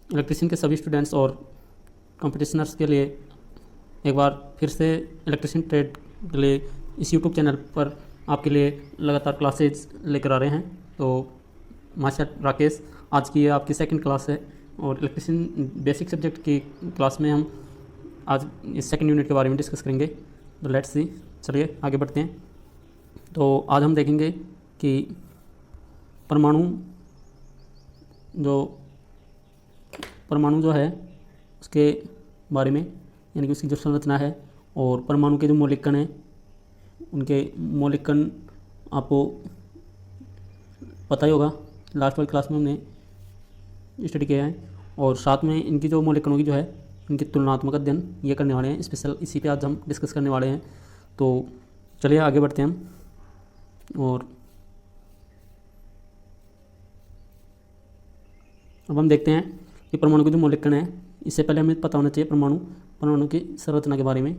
Electrician के सभी students और कंपटीशनर्स के लिए एक बार फिर से इलेक्ट्रिशियन ट्रेड के लिए इस यूट्यूब चैनल पर आपके लिए लगातार क्लासेज लेकर आ रहे हैं। तो मास्टर राकेश, आज की ये आपकी सेकंड क्लास है और इलेक्ट्रिशियन बेसिक सब्जेक्ट की क्लास में हम आज इस सेकंड यूनिट के बारे में डिस्कस करेंगे। तो लेट्स सी, चलिए आगे बढ़ते हैं। तो आज हम देखेंगे कि परमाणु जो है उसके बारे में, यानी कि उसकी जो संरचना है और परमाणु के जो मौलिक कण हैं उनके मौलिक कण आपको पता ही होगा, लास्ट वाली क्लास में हमने स्टडी किया है। और साथ में इनकी जो मौलिक कणों की जो है इनकी तुलनात्मक अध्ययन ये करने वाले हैं, स्पेशल इसी पे आज हम डिस्कस करने वाले हैं। तो चलिए आगे बढ़ते हैं हम। और अब हम देखते हैं कि परमाणु के जो मौलिक कण हैं, इससे पहले हमें पता होना चाहिए परमाणु की संरचना के बारे में।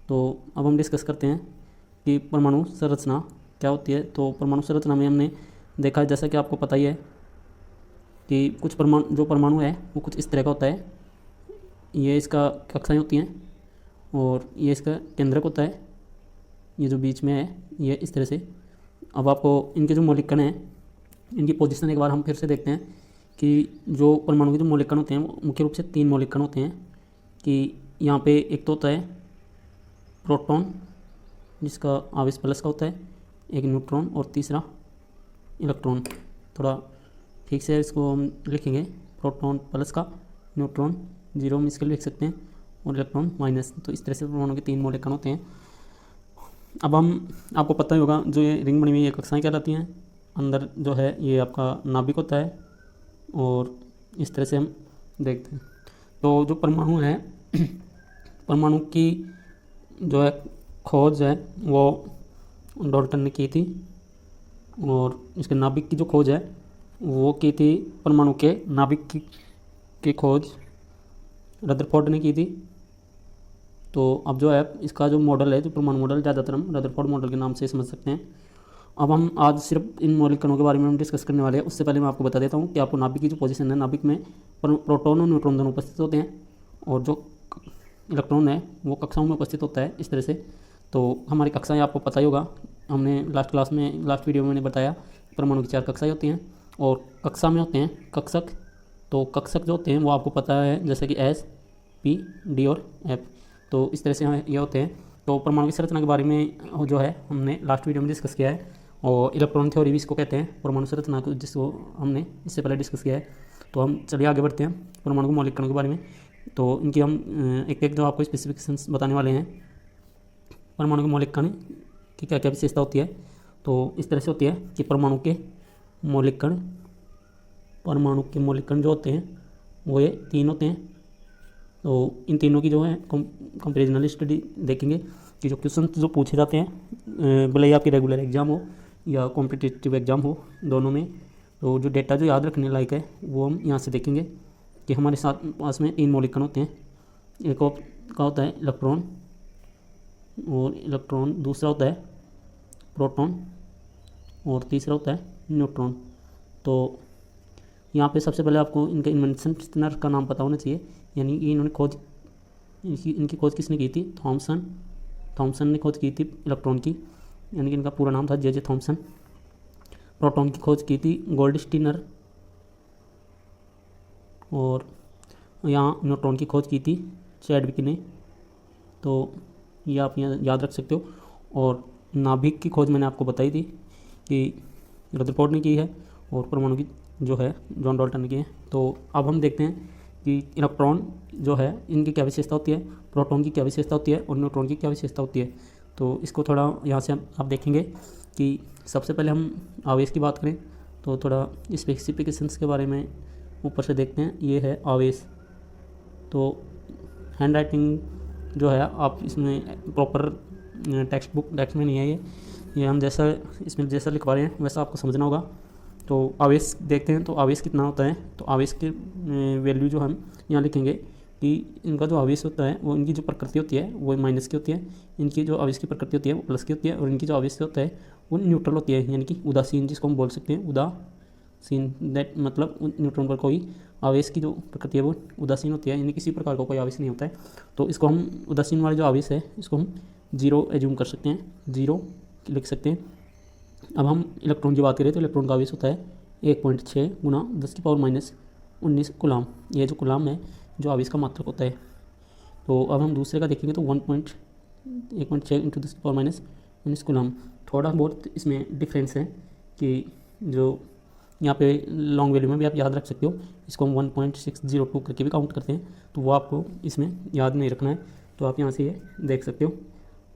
तो अब हम डिस्कस करते हैं कि परमाणु संरचना क्या होती है। तो परमाणु संरचना में हमने देखा है, जैसा कि आपको पता ही है, कि कुछ परमाणु है वो कुछ इस तरह का होता है। ये इसका कक्षाएं होती हैं और ये इसका केंद्रक होता है, ये जो बीच में है ये इस तरह से। अब आपको इनके जो मौलिक कण हैं इनकी पोजीशन एक बार हम फिर से देखते हैं कि जो परमाणु के जो मौलिक कण होते हैं वो मुख्य रूप से 3 मौलिक कण होते हैं। कि यहाँ पे एक तो होता है प्रोटॉन जिसका आवेश प्लस का होता है, एक न्यूट्रॉन और तीसरा इलेक्ट्रॉन। थोड़ा ठीक से इसको हम लिखेंगे, प्रोटॉन प्लस का, न्यूट्रॉन 0 में इसके लिख सकते हैं और इलेक्ट्रॉन माइनस। तो इस तरह से परमाणु के 3 मौलिक कण होते हैं। अब आपको पता ही होगा, जो ये रिंग बनी हुई ये कक्षाएं कहलाती हैं। अंदर जो है ये आपका नाभिक होता है और इस तरह से हम देखते हैं। तो जो परमाणु है परमाणु की जो है खोज है वो डाल्टन ने की थी, और इसके नाभिक की जो खोज है वो की थी, परमाणु के नाभिक की खोज रदरफोर्ड ने की थी। तो अब जो है इसका जो मॉडल है, जो परमाणु मॉडल, ज़्यादातर हम रदरफोर्ड मॉडल के नाम से समझ सकते हैं। अब हम आज सिर्फ इन मौलिक कणों के बारे में हम डिस्कस करने वाले हैं। उससे पहले मैं आपको बता देता हूँ कि आपको नाभिक की जो पोजीशन है, नाभिक में प्रोटॉन और न्यूट्रॉन दोनों उपस्थित होते हैं और जो इलेक्ट्रॉन है वो कक्षाओं में उपस्थित होता है इस तरह से। तो हमारी कक्षाएं आपको पता ही होगा, हमने लास्ट वीडियो में मैंने बताया परमाणु की 4 कक्षाएं होती हैं और कक्षा में होते हैं कक्षक। तो कक्षक जो होते हैं वो आपको पता है, जैसे कि S, P, D और F। तो इस तरह से ये होते हैं। तो परमाणु की संरचना के बारे में जो है हमने लास्ट वीडियो में डिस्कस किया है, और इलेक्ट्रॉन थ्योरी भी इसको कहते हैं, परमाणु संरचना को, जिसको हमने इससे पहले डिस्कस किया है। तो हम चलिए आगे बढ़ते हैं परमाणु के मौलिक कणों के बारे में। तो इनकी हम एक एक जो आपको स्पेसिफिकेशंस बताने वाले हैं, परमाणु के मौलिक कण की क्या क्या विशेषता होती है। तो इस तरह से होती है कि परमाणु के मौलिक कण जो होते हैं वो ये 3 होते हैं। तो इन तीनों की जो है कंपेरिजनल स्टडी देखेंगे कि जो क्वेश्चन जो पूछे जाते हैं, भले ही आपकी रेगुलर एग्जाम हो या कॉम्पिटिटिव एग्जाम हो, दोनों में, तो जो डेटा जो याद रखने लायक है वो हम यहाँ से देखेंगे कि हमारे साथ पास में 3 मौलिक कण होते हैं। एक का होता है इलेक्ट्रॉन, दूसरा होता है प्रोटॉन और तीसरा होता है न्यूट्रॉन। तो यहाँ पे सबसे पहले आपको इनके इन्वेंशनर का नाम पता होना चाहिए, यानी कि इनकी खोज किसने की थी? थॉमसन ने खोज की थी इलेक्ट्रॉन की, यानी कि इनका पूरा नाम था J.J. थॉमसन। प्रोटॉन की खोज की थी गोल्डस्टीनर, और यहाँ न्यूट्रॉन की खोज की थी चैडविक ने। तो ये आप यहाँ याद रख सकते हो। और नाभिक की खोज मैंने आपको बताई थी कि रदरफोर्ड ने की है, और परमाणु की जो है जॉन डाल्टन ने की है। तो अब हम देखते हैं कि इलेक्ट्रॉन जो है इनकी क्या विशेषता होती है, प्रोटॉन की क्या विशेषता होती है और न्यूट्रॉन की क्या विशेषता होती है। तो इसको थोड़ा यहाँ से आप देखेंगे कि सबसे पहले हम आवेश की बात करें तो थोड़ा स्पेसिफिकेशंस के बारे में ऊपर से देखते हैं। ये है आवेश। तो हैंड राइटिंग जो है आप इसमें प्रॉपर टेक्स्ट में नहीं है, ये हम इसमें जैसा लिखवा रहे हैं वैसा आपको समझना होगा। तो आवेश देखते हैं, तो आवेश कितना होता है। तो आवेश के वैल्यू जो हम यहाँ लिखेंगे कि इनका जो आवेश होता है वो, इनकी जो प्रकृति होती है वो माइनस की होती है, इनकी जो आवेश की प्रकृति होती है वो प्लस की होती है, और इनकी जो आवेश होता है वो न्यूट्रल होती है, यानी कि उदासीन, जिसको हम बोल सकते हैं सीन दैट मतलब न्यूट्रॉन पर कोई आवेश की जो प्रकृति है वो उदासीन होती है, यानी किसी प्रकार का कोई आवेश नहीं होता है। तो इसको हम उदासीन वाले जो आवेश है इसको हम जीरो एज्यूम कर सकते हैं, जीरो लिख सकते हैं। अब हम इलेक्ट्रॉन की बात करें तो इलेक्ट्रॉन का आवेश होता है 1.6 गुना 10⁻⁻19 कूलाम। ये जो कूलाम है जो आवेश का मात्रक होता है। तो अब हम दूसरे का देखेंगे तो 1.6 इंटू 10⁻⁻19 कूलाम। थोड़ा बहुत इसमें डिफरेंस है कि जो यहाँ पे लॉन्ग वैल्यू में भी आप याद रख सकते हो, इसको हम 1.602 करके भी काउंट करते हैं, तो वो आपको इसमें याद नहीं रखना है। तो आप यहाँ से ये देख सकते हो।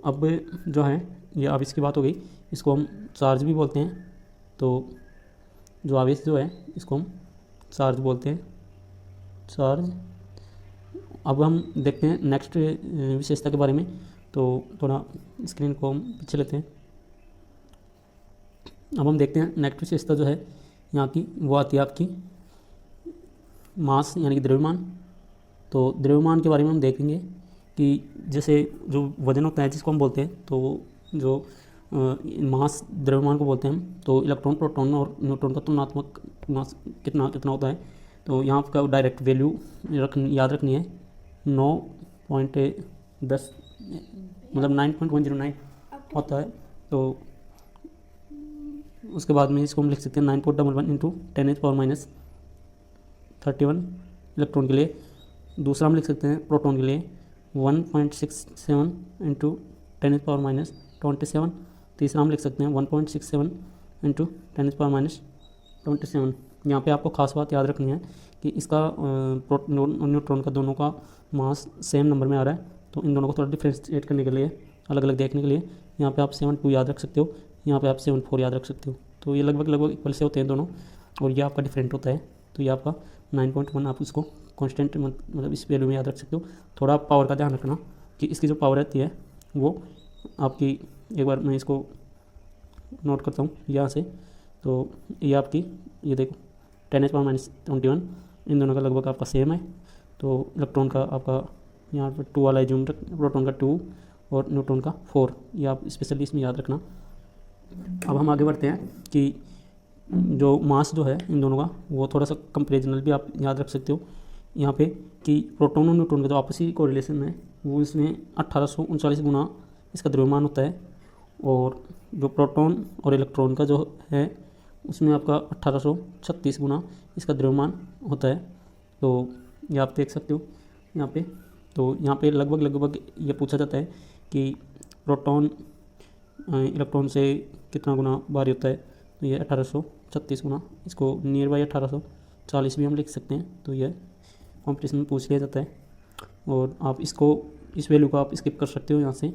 अब जो है ये आवेश की बात हो गई, इसको हम चार्ज भी बोलते हैं। तो जो आवेश जो है इसको हम चार्ज बोलते हैं, चार्ज। अब हम देखते हैं नेक्स्ट विशेषता के बारे में। तो थोड़ा स्क्रीन को हम पीछे लेते हैं। अब हम देखते हैं नेक्स्ट विशेषता जो है यहाँ की, वो आती है आपकी मास यानी कि द्रव्यमान। तो द्रव्यमान के बारे में हम देखेंगे कि जैसे जो वजन होता है जिसको हम बोलते हैं, तो जो मास द्रव्यमान को बोलते हैं हम। तो इलेक्ट्रॉन, प्रोटॉन और न्यूट्रॉन का तुलनात्मक मास कितना होता है। तो यहाँ आपका डायरेक्ट वैल्यू याद रखनी है 9.10 मतलब 9.109 होता है। तो उसके बाद में इसको हम लिख सकते हैं 9.11 इंटू 10⁻⁻31 इलेक्ट्रॉन के लिए। दूसरा हम लिख सकते हैं प्रोटॉन के लिए 1.67 इंटू 10⁻⁻27। तीसरा हम लिख सकते हैं 1.67 इंटू 10⁻⁻27। यहाँ पे आपको खास बात याद रखनी है कि इसका प्रोटॉन और न्यूट्रॉन का दोनों का मास सेम नंबर में आ रहा है। तो इन दोनों को थोड़ा डिफ्रेंशिएट करने के लिए, अलग अलग देखने के लिए यहाँ पे आप 7.2 याद रख सकते हो, यहाँ पे आप 7.4 याद रख सकते हो। तो ये लगभग इक्वल से होते हैं दोनों, और ये आपका डिफरेंट होता है। तो ये आपका 9.1 आप इसको कांस्टेंट मतलब इस वैल्यू में याद रख सकते हो। थोड़ा पावर का ध्यान रखना कि इसकी जो पावर रहती है वो आपकी, एक बार मैं इसको नोट करता हूँ यहाँ से। तो ये आपकी, ये देखो 10⁻⁻21 इन दोनों का लगभग आपका सेम है। तो इलेक्ट्रॉन का आपका यहाँ पर 2 वाला एज्यूम, प्रोटॉन का 2 और न्यूट्रॉन का 4, ये आप स्पेशली इसमें याद रखना। अब हम आगे बढ़ते हैं कि जो मास जो है इन दोनों का वो थोड़ा सा कंपेरिजनल भी आप याद रख सकते हो यहाँ पे, कि प्रोटॉन और न्यूट्रॉन का जो आपसी कोरिलेशन है वो इसमें 1839 गुना इसका द्रव्यमान होता है, और जो प्रोटॉन और इलेक्ट्रॉन का जो है उसमें आपका 1836 गुना इसका द्रव्यमान होता है। तो ये आप देख सकते हो यहाँ पे। तो यहाँ पे लगभग ये पूछा जाता है कि प्रोटॉन इलेक्ट्रॉन से कितना गुना भारी होता है। तो ये 1836 गुना, इसको नियर बाई 1840 भी हम लिख सकते हैं। तो ये कॉम्पिटिशन में पूछ लिया जाता है, और आप इसको, इस वैल्यू को आप स्किप कर सकते हो यहाँ से।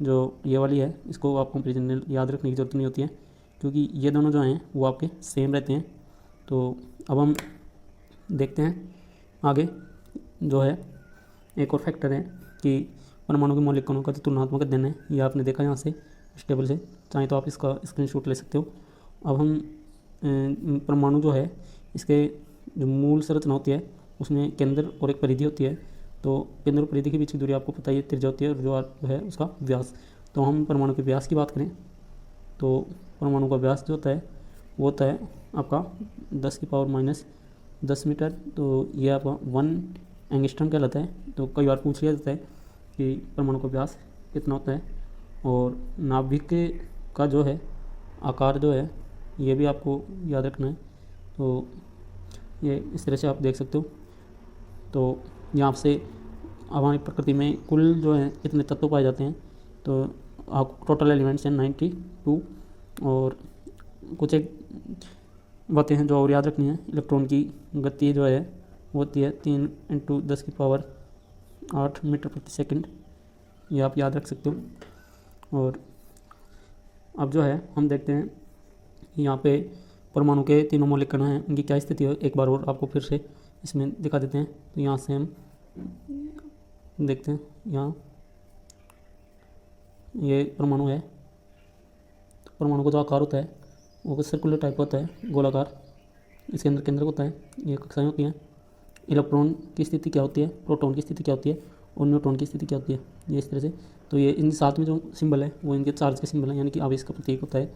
जो ये वाली है इसको आप कंपेरिजन याद रखने की ज़रूरत नहीं होती है, क्योंकि ये दोनों जो हैं वो आपके सेम रहते हैं। तो अब हम देखते हैं आगे जो है एक और फैक्टर है कि परमाणु के मौलिक कणों का जो तुलनात्मक अध्ययन है, ये आपने देखा यहाँ से इस टेबल से, चाहे तो आप इसका स्क्रीनशॉट ले सकते हो। अब हम परमाणु जो है इसके जो मूल संरचना होती है उसमें केंद्र और एक परिधि होती है। तो केंद्र और परिधि के बीच की दूरी आपको पता ही है, त्रिज्या होती है, और जो है उसका व्यास। तो हम परमाणु के व्यास की बात करें तो परमाणु का व्यास जो होता है वो होता है आपका 10⁻⁻10 मीटर। तो ये आपका 1 एंगस्ट्रॉम कहलाता है। तो कई बार पूछ लिया जाता है कि परमाणु का व्यास कितना होता है, और नाभिक का जो है आकार जो है ये भी आपको याद रखना है। तो ये इस तरह से आप देख सकते हो। तो यहाँ से हमारी प्रकृति में कुल जो है कितने तत्व पाए जाते हैं, तो आप टोटल एलिमेंट्स हैं 92, और कुछ एक बातें हैं जो और याद रखनी है। इलेक्ट्रॉन की गति जो है वो होती है 3 × 10⁸ मीटर प्रति सेकंड, ये आप याद रख सकते हो। और अब जो है हम देखते हैं यहाँ पे परमाणु के तीनों मौलिक कण हैं, उनकी क्या स्थिति है, एक बार और आपको फिर से इसमें दिखा देते हैं। तो यहाँ से हम देखते हैं, यहाँ ये परमाणु है। तो परमाणु का जो आकार होता है वो सर्कुलर टाइप होता है, गोलाकार। इसके अंदर केंद्रक होता है, ये कक्षाएं होती हैं। इलेक्ट्रॉन की स्थिति क्या होती है, प्रोटॉन की स्थिति क्या होती है, और न्यूट्रॉन की स्थिति क्या होती है, ये इस तरह से। तो ये इन साथ में जो सिंबल है वो इनके चार्ज के सिंबल है, यानी कि आवेश का प्रतीक होता है।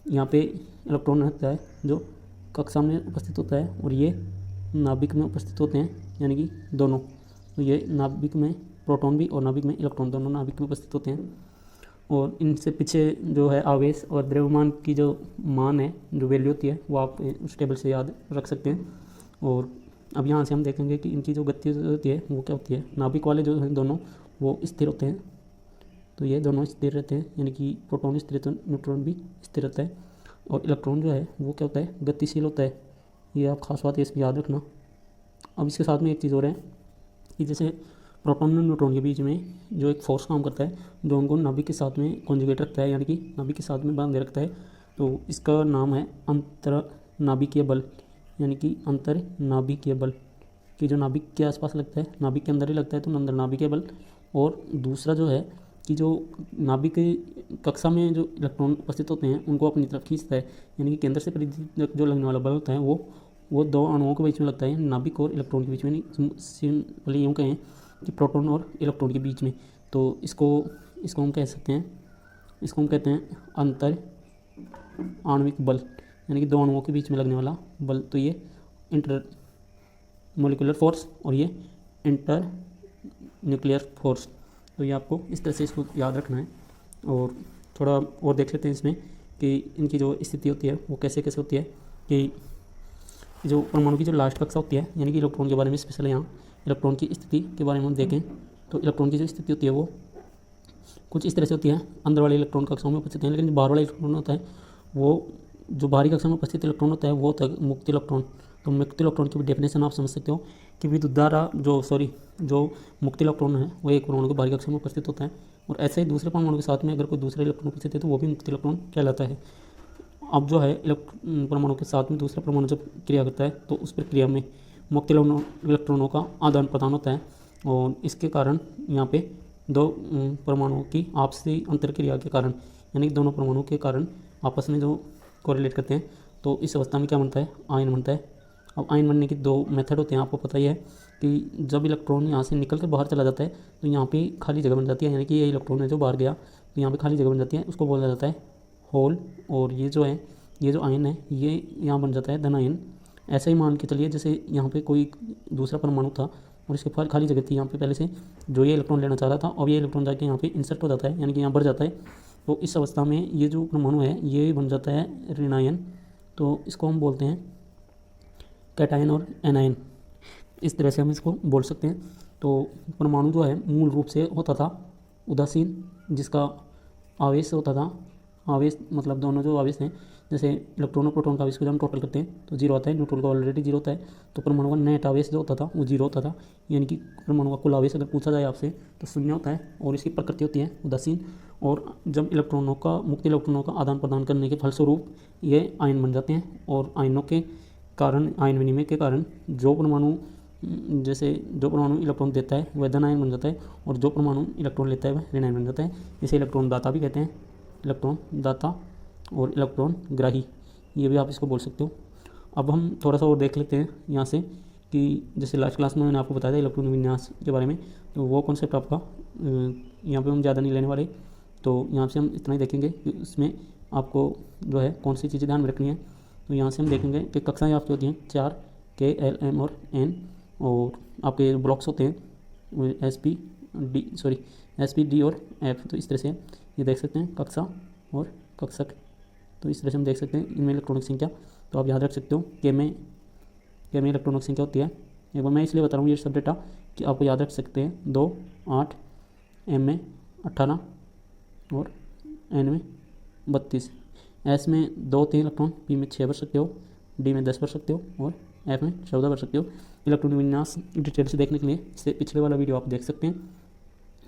यहाँ पे इलेक्ट्रॉन रहता है जो कक्षा में उपस्थित होता है और ये नाभिक में उपस्थित होते हैं, यानी कि दोनों। तो ये नाभिक में प्रोटॉन भी और नाभिक में इलेक्ट्रॉन, दोनों नाभिक में उपस्थित होते हैं। और इनसे पीछे जो है आवेश और द्रव्यमान की जो मान है, जो वैल्यू होती है, वो आप उस टेबल से याद रख सकते हैं। और अब यहाँ से हम देखेंगे कि इनकी जो गति होती है वो क्या होती है। नाभिक वाले जो हैं दोनों वो स्थिर होते हैं, तो ये दोनों स्थिर रहते हैं, यानी कि प्रोटॉन स्थिर तो न्यूट्रॉन भी स्थिर रहता है। और इलेक्ट्रॉन जो है वो क्या होता है, गतिशील होता है। ये आप खास बात है, इसमें याद रखना। अब इसके साथ में एक चीज़ और है कि जैसे प्रोटॉन और न्यूट्रॉन के बीच में जो एक फोर्स काम करता है, जो उनको नाभिक के साथ में कॉन्जुगेट रखता है, यानी कि नाभिक के साथ में बांधे रखता है, तो इसका नाम है अंतरनाभिकीय बल, यानी कि अंतरनाभिकीय बल, कि जो नाभिक के आसपास लगता है, नाभिक के अंदर ही लगता है, तो अंतरनाभिकीय बल। और दूसरा जो है कि जो नाभिक कक्षा में जो इलेक्ट्रॉन उपस्थित होते हैं उनको अपनी तरफ खींचता है, यानी कि केंद्र से परिधि तक जो लगने वाला बल होता है वो दो अणुओं के बीच में लगता है, नाभिक और इलेक्ट्रॉन के बीच में नहीं, सिंपली यूँ कहें कि प्रोटॉन और इलेक्ट्रॉन के बीच में। तो इसको हम कह सकते हैं, इसको हम कहते हैं अंतर आणविक बल, यानी कि दो अणुओं के बीच में लगने वाला बल। तो ये इंटर मोलिकुलर फोर्स और ये इंटर न्यूक्लियर फोर्स। तो ये आपको इस तरह से इसको याद रखना है। और थोड़ा और देख लेते हैं इसमें कि इनकी जो स्थिति होती है वो कैसे कैसे होती है। कि जो परमाणु की जो लास्ट कक्षा होती है, यानी कि इलेक्ट्रॉन के बारे में स्पेशल यहाँ इलेक्ट्रॉन की स्थिति के बारे में हम देखें तो इलेक्ट्रॉन की जो स्थिति होती है वो कुछ इस तरह से होती है। अंदर वाले इलेक्ट्रॉन कक्षाओं में उपस्थित हैं, लेकिन जो बाहर वाला इलेक्ट्रॉन होता है वो जो बाहरी कक्षा में उपस्थित इलेक्ट्रॉन होता है वो होता है मुक्त इलेक्ट्रॉन। तो मुक्त इलेक्ट्रॉन की डेफिनेशन आप समझ सकते हो कि विद्युत धारा जो मुक्त इलेक्ट्रॉन है वो एक परमाणु के बाहरी कक्षा में उपस्थित होता है। और ऐसे ही दूसरे परमाणु के साथ में अगर कोई दूसरा इलेक्ट्रॉन उपस्थित है तो वो भी मुक्त इलेक्ट्रॉन कहलाता है। अब जो है परमाणु के साथ में दूसरा परमाणु जब क्रिया करता है तो उस प्रक्रिया में मुक्त इलेक्ट्रॉनों का आदान प्रदान होता है। और इसके कारण यहाँ पे दो परमाणुओं की आपसी अंतर क्रिया के कारण, यानी कि दोनों परमाणुओं के कारण आपस में जो कोरिलेट करते हैं, तो इस अवस्था में क्या बनता है, आयन बनता है। अब आयन बनने के दो मेथड होते हैं, आपको पता ही है कि जब इलेक्ट्रॉन यहाँ से निकल कर बाहर चला जाता है तो यहाँ पे खाली जगह बन जाती है, यानी कि ये इलेक्ट्रॉन है जो बाहर गया तो यहाँ पे खाली जगह बन जाती है, उसको बोला जाता है होल। और ये जो है, ये जो आयन है ये यहाँ बन जाता है धन आयन। ऐसा ही मान के चलिए जैसे यहाँ पे कोई दूसरा परमाणु था और इसके पास खाली जगह थी यहाँ पे पहले से, जो ये इलेक्ट्रॉन लेना चाह रहा था, और ये इलेक्ट्रॉन जाके यहाँ पे इंसर्ट हो जाता है, यानी कि यहाँ बढ़ जाता है। तो इस अवस्था में ये जो परमाणु है ये बन जाता है ऋणायन। तो इसको हम बोलते हैं कैटायन और एनायन, इस तरह से हम इसको बोल सकते हैं। तो परमाणु जो है मूल रूप से होता था उदासीन, जिसका आवेश होता था, आवेश मतलब दोनों जो आवेश हैं, जैसे इलेक्ट्रॉन और प्रोटॉन का आवेश को जब हम टोटल करते हैं तो जीरो आता है, न्यूट्रॉन का ऑलरेडी जीरो होता है। तो परमाणु का नेट आवेश जो होता था वो जीरो होता था, यानी कि परमाणु का कुल आवेश अगर पूछा जाए आपसे तो शून्य होता है। और इसकी प्रकृति होती है उदासीन। और जब इलेक्ट्रॉनों का मुक्त इलेक्ट्रॉनों का आदान प्रदान करने के फलस्वरूप ये आयन बन जाते हैं। और आयनों के कारण, आयन विनिमय के कारण जो परमाणु इलेक्ट्रॉन देता है वह धन आयन बन जाता है, और जो परमाणु इलेक्ट्रॉन लेता है वह ऋण आयन बन जाता है। इसे इलेक्ट्रॉन दाता भी कहते हैं, इलेक्ट्रॉन दाता और इलेक्ट्रॉन ग्राही, ये भी आप इसको बोल सकते हो। अब हम थोड़ा सा और देख लेते हैं यहाँ से कि जैसे लास्ट क्लास में मैंने आपको बताया था इलेक्ट्रॉन विन्यास के बारे में, तो वो कॉन्सेप्ट आपका यहाँ पे हम ज़्यादा नहीं लेने वाले। तो यहाँ से हम इतना ही देखेंगे कि इसमें आपको जो है कौन सी चीज़ें ध्यान में रखनी है। तो यहाँ से हम देखेंगे कि कक्षाएँ आपकी होती हैं 4, K, L, M और N। और आपके ब्लॉक्स होते हैं SP, D और F। तो इस तरह से ये देख सकते हैं कक्षा और कक्षक। तो इस तरह से हम देख सकते हैं इनमें इलेक्ट्रॉनिक संख्या। तो आप याद रख सकते हो के में इलेक्ट्रॉनिक संख्या होती है। एक बार मैं इसलिए बता रहा हूँ ये सब डेटा कि आपको याद रख सकते हैं 2, 8, M में 18 और N में 32, S में 2, 3 इलेक्ट्रॉन, P में 6 भर सकते हो, D में 10 भर सकते हो और F में 14 भर सकते हो। इलेक्ट्रॉनिक विन्यास डिटेल से देखने के लिए इससे पिछले वाला वीडियो आप देख सकते हैं।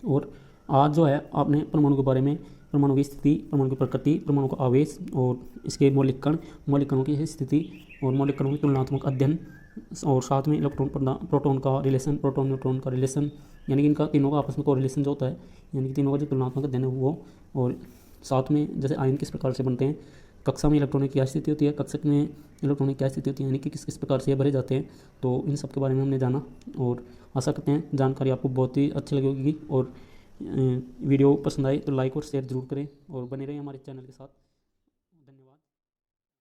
और आज जो है आपने परमाणु के बारे में, परमाणु की स्थिति, परमाणु की प्रकृति, परमाणु का आवेश और इसके मौलिक कणों की स्थिति और मौलिक कणों की तुलनात्मक अध्ययन, और साथ में इलेक्ट्रॉन प्रोटॉन का रिलेशन, प्रोटॉन न्यूट्रॉन का रिलेशन, यानी कि इनका तीनों का आपस में कोरिलेशन जो होता है, यानी कि तीनों का जो तुलनात्मक अध्ययन है वो, और साथ में जैसे आयन किस प्रकार से बनते हैं, कक्षा में इलेक्ट्रॉनिक क्या स्थिति होती है, कक्षक में इलेक्ट्रॉनिक क्या स्थिति होती है, यानी कि किस किस प्रकार से ये भरे जाते हैं। तो इन सब के बारे में हमने जाना, और आशा करते हैं जानकारी आपको बहुत ही अच्छी लगेगी। और वीडियो पसंद आए तो लाइक और शेयर ज़रूर करें और बने रहें हमारे चैनल के साथ।